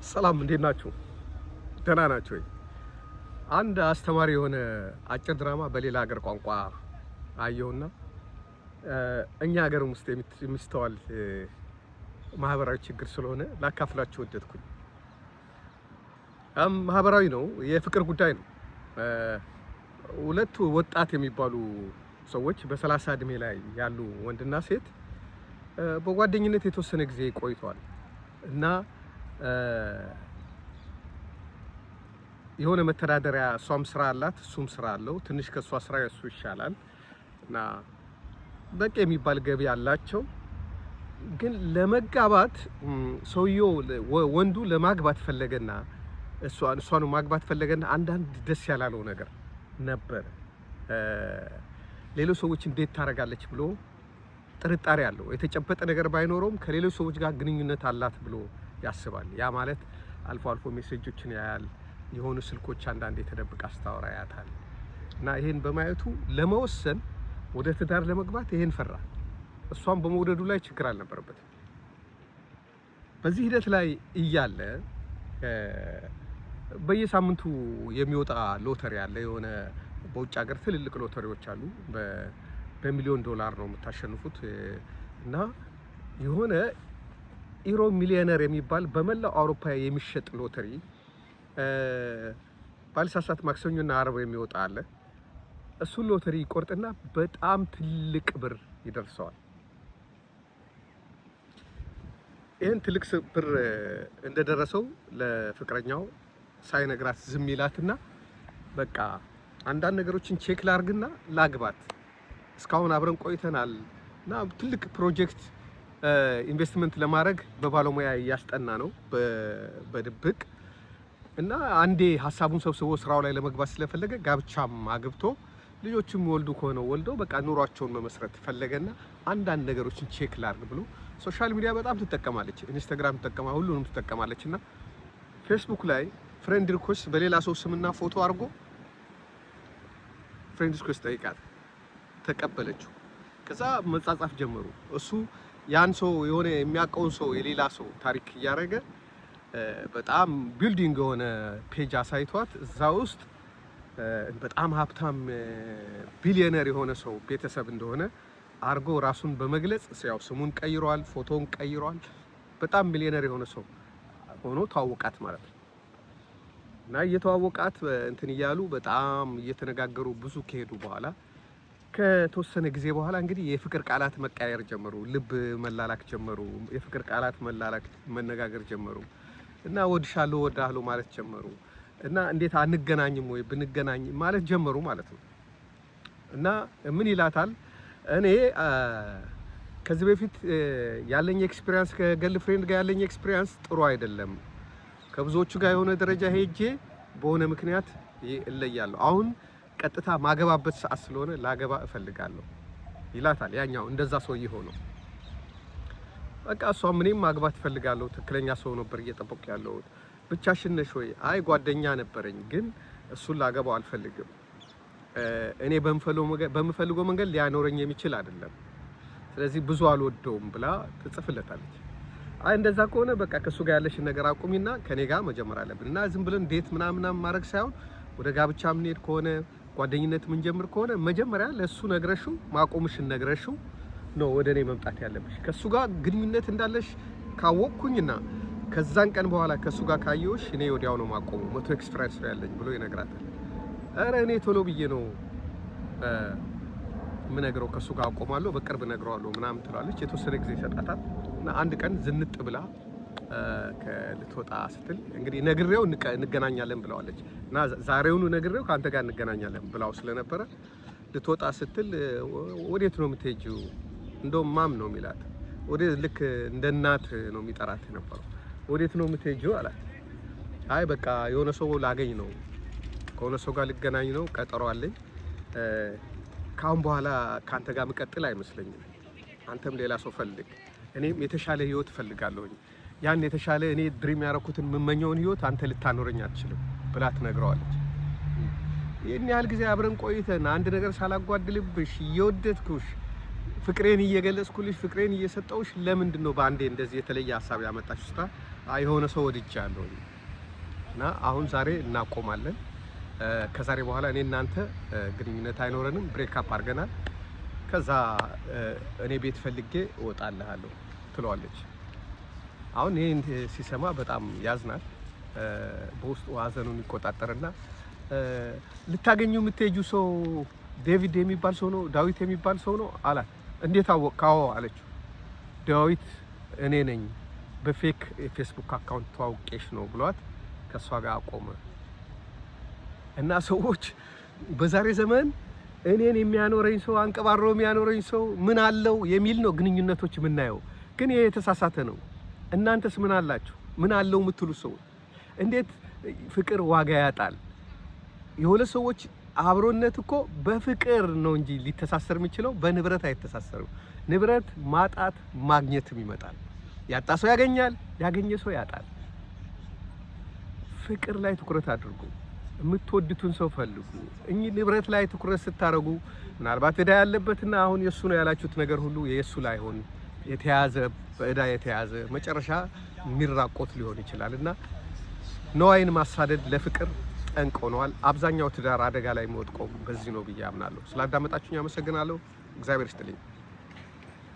ሰላም እንዴት ናችሁ? ደህና ናችሁ ወይ? አንድ አስተማሪ የሆነ አጭር ድራማ በሌላ ሀገር ቋንቋ አየውና እኛ ሀገርም ውስጥ የሚስተዋል ማህበራዊ ችግር ስለሆነ ላካፍላችሁ ወደድኩኝ። ማህበራዊ ነው፣ የፍቅር ጉዳይ ነው። ሁለቱ ወጣት የሚባሉ ሰዎች በ30 እድሜ ላይ ያሉ ወንድና ሴት በጓደኝነት የተወሰነ ጊዜ ቆይተዋል እና የሆነ መተዳደሪያ እሷም ስራ አላት እሱም ስራ አለው። ትንሽ ከሷ ስራ እሱ ይሻላል እና በቂ የሚባል ገቢ አላቸው። ግን ለመጋባት ሰውየው ወንዱ ለማግባት ፈለገና እሷን ማግባት ፈለገና አንዳንድ ደስ ያላለው ነገር ነበር። ሌሎች ሰዎች እንዴት ታረጋለች ብሎ ጥርጣሬ አለው። የተጨበጠ ነገር ባይኖረውም ከሌሎች ሰዎች ጋር ግንኙነት አላት ብሎ ያስባል። ያ ማለት አልፎ አልፎ ሜሴጆችን ያያል፣ የሆኑ ስልኮች አንዳንዴ ተደብቃ አስታወራ ያታል እና ይሄን በማየቱ ለመወሰን ወደ ትዳር ለመግባት ይሄን ፈራ። እሷም በመውደዱ ላይ ችግር አልነበረበትም። በዚህ ሂደት ላይ እያለ በየሳምንቱ የሚወጣ ሎተሪ አለ። የሆነ በውጭ ሀገር ትልልቅ ሎተሪዎች አሉ። በሚሊዮን ዶላር ነው የምታሸንፉት እና የሆነ ኢሮ ሚሊዮነር የሚባል በመላው አውሮፓ የሚሸጥ ሎተሪ ባልሳሳት ማክሰኞና አርብ የሚወጣ አለ። እሱን ሎተሪ ይቆርጥና በጣም ትልቅ ብር ይደርሰዋል። ይህን ትልቅ ብር እንደደረሰው ለፍቅረኛው ሳይነግራት ዝም ይላትና በቃ አንዳንድ ነገሮችን ቼክ ላርግና ላግባት፣ እስካሁን አብረን ቆይተናል እና ትልቅ ፕሮጀክት ኢንቨስትመንት ለማድረግ በባለሙያ እያስጠና ነው በድብቅ እና አንዴ ሀሳቡን ሰብስቦ ስራው ላይ ለመግባት ስለፈለገ ጋብቻም አግብቶ ልጆችም ወልዱ ከሆነ ወልዶ በቃ ኑሯቸውን መመስረት ፈለገና አንዳንድ ነገሮችን ቼክ ላርግ ብሎ ሶሻል ሚዲያ በጣም ትጠቀማለች። ኢንስታግራም ትጠቀማለች፣ ሁሉንም ትጠቀማለች እና ፌስቡክ ላይ ፍሬንድ ሪኩዌስት በሌላ ሰው ስምና ፎቶ አድርጎ ፍሬንድ ሪኩዌስት ጠይቃት፣ ተቀበለችው። ከዛ መጻጻፍ ጀመሩ። እሱ ያን ሰው የሆነ የሚያውቀውን ሰው የሌላ ሰው ታሪክ እያደረገ በጣም ቢልዲንግ የሆነ ፔጅ አሳይቷት እዛ ውስጥ በጣም ሀብታም ቢሊዮነር የሆነ ሰው ቤተሰብ እንደሆነ አርጎ ራሱን በመግለጽ ያው ስሙን ቀይሯል፣ ፎቶውን ቀይሯል። በጣም ሚሊዮነር የሆነ ሰው ሆኖ ተዋወቃት ማለት ነው። እና እየተዋወቃት እንትን እያሉ በጣም እየተነጋገሩ ብዙ ከሄዱ በኋላ ከተወሰነ ጊዜ በኋላ እንግዲህ የፍቅር ቃላት መቀያየር ጀመሩ። ልብ መላላክ ጀመሩ። የፍቅር ቃላት መነጋገር ጀመሩ እና ወድሻለሁ ወዳለሁ ማለት ጀመሩ እና እንዴት አንገናኝም ወይ ብንገናኝ ማለት ጀመሩ ማለት ነው። እና ምን ይላታል፣ እኔ ከዚህ በፊት ያለኝ ኤክስፒሪያንስ ከገርል ፍሬንድ ጋር ያለኝ ኤክስፒሪያንስ ጥሩ አይደለም። ከብዙዎቹ ጋር የሆነ ደረጃ ሄጄ በሆነ ምክንያት እለያለሁ። አሁን ቀጥታ ማገባበት ሰዓት ስለሆነ ላገባ እፈልጋለሁ ይላታል። ያኛው እንደዛ ሰው ይሆነው በቃ እሷም እኔም ማግባት እፈልጋለሁ፣ ትክክለኛ ሰው ነበር እየጠበቁ ያለው። ብቻሽን ነሽ ወይ? አይ ጓደኛ ነበረኝ፣ ግን እሱን ላገባው አልፈልግም። እኔ በምፈልገው መንገድ ሊያኖረኝ የሚችል አይደለም፣ ስለዚህ ብዙ አልወደውም ብላ ትጽፍለታለች። አይ እንደዛ ከሆነ በቃ ከሱ ጋር ያለሽን ነገር አቁሚና ከኔ ጋር መጀመር አለብን እና ዝም ብለን ዴት ምናምን ማድረግ ሳይሆን ወደ ጋብቻ ምን ከሆነ ጓደኝነት ምን ጀምር ከሆነ መጀመሪያ ለሱ ነግረሽው ማቆምሽን ነግረሽው ነው ወደ እኔ መምጣት ያለብሽ። ከሱ ጋር ግንኙነት እንዳለሽ ካወቅኩኝና ከዛን ቀን በኋላ ከሱ ጋር ካየሁሽ እኔ ወዲያው ነው ማቆሙ፣ መቶ ኤክስፒሪየንስ ነው ያለኝ ብሎ ይነግራታል። ኧረ እኔ ቶሎ ብዬ ነው ምነግረው፣ ከሱ ጋር አቆማለሁ፣ በቅርብ ነግረዋለሁ ምናምን ትላለች። የተወሰነ ጊዜ ይሰጣታል እና አንድ ቀን ዝንጥ ብላ ልትወጣ ስትል እንግዲህ ነግሬው እንገናኛለን ብለዋለች እና ዛሬውኑ ነግሬው ካንተ ጋር እንገናኛለን ብላው ስለነበረ ልትወጣ ስትል ወዴት ነው የምትሄጂው? እንደውም ማም ነው የሚላት፣ ወደ ልክ እንደ እናት ነው የሚጠራት የነበረው። ወዴት ነው የምትሄጂው አላት። አይ በቃ የሆነ ሰው ላገኝ ነው፣ ከሆነ ሰው ጋር ልገናኝ ነው፣ ቀጠሮ አለኝ። ካሁን በኋላ ካንተ ጋር መቀጥል አይመስለኝም። አንተም ሌላ ሰው ፈልግ፣ እኔም የተሻለ ህይወት ፈልጋለሁኝ። ያን የተሻለ እኔ ድሪም ያረኩትን የምመኘውን ህይወት አንተ ልታኖረኝ አትችልም ብላ ትነግረዋለች። ይህን ያህል ጊዜ አብረን ቆይተን አንድ ነገር ሳላጓድልብሽ እየወደድኩሽ ፍቅሬን እየገለጽኩልሽ ፍቅሬን እየሰጠውሽ ለምንድን ነው በአንዴ እንደዚህ የተለየ ሀሳብ ያመጣሽ? የሆነ ሰው ወድጃለሁ እና አሁን ዛሬ እናቆማለን። ከዛሬ በኋላ እኔ እናንተ ግንኙነት አይኖረንም፣ ብሬክ አፕ አድርገናል። ከዛ እኔ ቤት ፈልጌ እወጣልሃለሁ ትለዋለች። አሁን ይሄን ሲሰማ በጣም ያዝናል። በውስጡ ሀዘኑን ይቆጣጠርና ልታገኙ የምትሄጁ ሰው ዴቪድ የሚባል ሰው ነው፣ ዳዊት የሚባል ሰው ነው አላት። እንዴት አወቅካው አለችው። ዳዊት እኔ ነኝ፣ በፌክ የፌስቡክ አካውንት ተዋውቄሽ ነው ብሏት ከሷ ጋር አቆመ። እና ሰዎች በዛሬ ዘመን እኔን የሚያኖረኝ ሰው አንቀባሮ የሚያኖረኝ ሰው ምን አለው የሚል ነው ግንኙነቶች የምናየው። ግን ይሄ የተሳሳተ ነው። እናንተስ ምን አላችሁ? ምን አለው የምትሉ ሰው እንዴት ፍቅር ዋጋ ያጣል? የሁለት ሰዎች አብሮነት እኮ በፍቅር ነው እንጂ ሊተሳሰር የሚችለው በንብረት አይተሳሰርም። ንብረት ማጣት ማግኘትም ይመጣል። ያጣ ሰው ያገኛል፣ ያገኘ ሰው ያጣል። ፍቅር ላይ ትኩረት አድርጉ። የምትወዱትን ሰው ፈልጉ። እኚህ ንብረት ላይ ትኩረት ስታረጉ ምናልባት ዕዳ ያለበትና አሁን የሱ ነው ያላችሁት ነገር ሁሉ የሱ ላይሆን የተያዘ በዕዳ የተያዘ መጨረሻ የሚራቆት ሊሆን ይችላል እና ነዋይን ማሳደድ ለፍቅር ጠንቅ ሆነዋል። አብዛኛው ትዳር አደጋ ላይ የሚወድቀው በዚህ ነው ብዬ አምናለሁ። ስላዳመጣችሁኝ አመሰግናለሁ። እግዚአብሔር ይስጥልኝ።